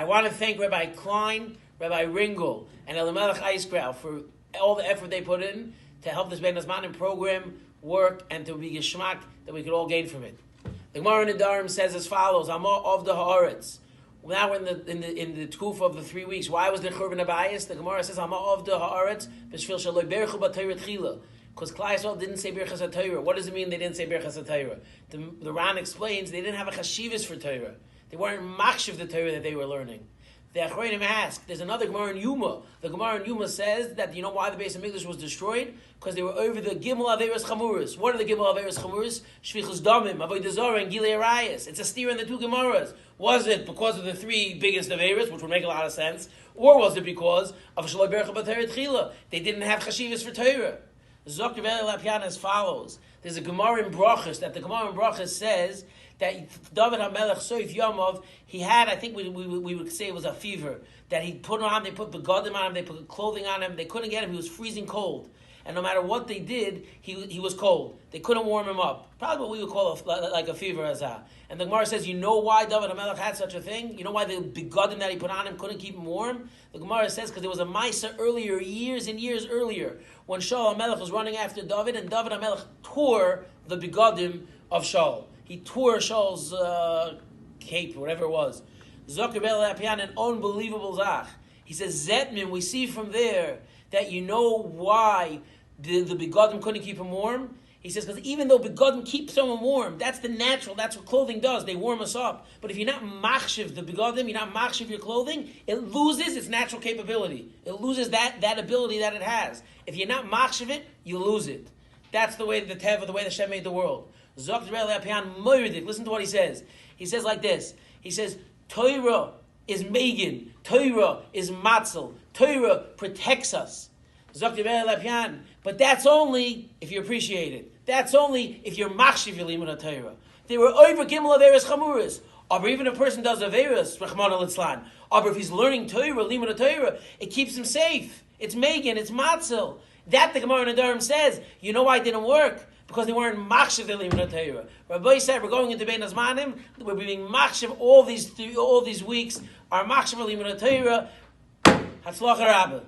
I want to thank Rabbi Klein, Rabbi Ringel, and Elimelech Eisgrau for all the effort they put in to help this Ben Azmanim program work and to be geschmack that we could all gain from it. The Gemara in the Dharam says as follows: Amah of the Haaretz. Now we're in the Tkufa of the 3 weeks. Why was there Churban Abayis? The Gemara says Amah of the Haaretz b'shvil shaloi berchu b'Torah tchila. Because Klai Yisrael didn't say Birchas HaTorah. What does it mean they didn't say Birchas HaTorah? The Ran explains they didn't have a chashivas for Torah. They weren't machshiv the Torah that they were learning. The Achronim ask, there's another Gemara in Yuma. The Gemara in Yuma says that you know why the Beis HaMikdash was destroyed? Because they were over the Gimel Averos Chamuris. What are the Gimel Averos Chamuris? Shvichus Damim, Avodah Zarah, and Gilei Arayos. It's a steer in the two Gemaras. Was it because of the three biggest Averos, which would make a lot of sense, or was it because of Shaloi Bercha B'Torah Tchila? They didn't have chashivas for Torah. Zok Rebbe Lapian as follows. There's a Gemara in Brachos that the Gemara in Brachos says that David HaMelech Soif Yomov, he had, I think we would say it was a fever, that he put on, they put begadim on him, they put clothing on him, they couldn't get him, he was freezing cold. And no matter what they did, he was cold. They couldn't warm him up. Probably what we would call like a fever as a. And the Gemara says, you know why David HaMelech had such a thing? You know why the begadim that he put on him couldn't keep him warm? The Gemara says, because there was a Maisa earlier, years and years earlier, when Shaul HaMelech was running after David, and David HaMelech tore the begadim of Shaul. He tore Shaul's cape, whatever it was. Zok Rebbe Lapian, an unbelievable zach. He says, Zetmin, we see from there that you know why the begadim couldn't keep him warm. He says, because even though begadim keep someone warm, that's the natural, that's what clothing does, they warm us up. But if you're not machshiv the begadim, you're not machshiv your clothing, it loses its natural capability. It loses that ability that it has. If you're not machshiv it, you lose it. That's the way the Teva, the way the Shem made the world. Zok Rebbe Lapian moirdik. Listen to what he says. He says like this. He says, Torah is Megan. Torah is Matzel. Torah protects us. Zok Rebbe Lapian. But that's only if you appreciate it. That's only if you're machshiv your limud Torah. They were over gimel averos chamuris. Or even if a person does averos, Rachmana litzlan. Or if he's learning Torah, limud Torah, it keeps him safe. It's Megan. It's Matzel. That the Gemara in the Durham says. You know why it didn't work? Because they weren't machshiv the limud Torah. Rabbi said we're going into Bein Azmanim. We're being machshiv all these weeks. Our machshiv the limud Torah. Hatzlacha Rabbah.